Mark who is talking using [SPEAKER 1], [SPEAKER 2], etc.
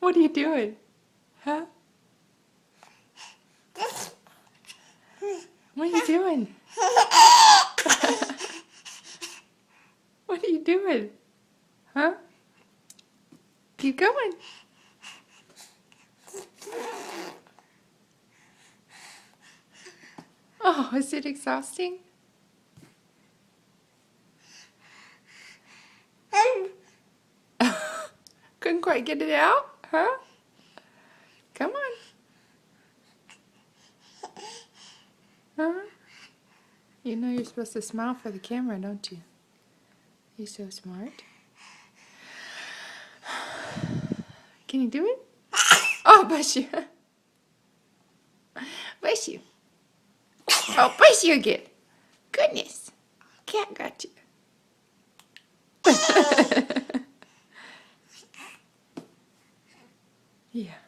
[SPEAKER 1] What are you doing? Huh? What are you doing? What are you doing? Huh? Keep going. Oh, is it exhausting? Couldn't quite get it out, huh? Come on. Huh? You know you're supposed to smile for the camera, don't you? You're so smart. Can you do it? Oh, bless you. Bless you. Oh, bless you again. Goodness. Cat got you. Yeah.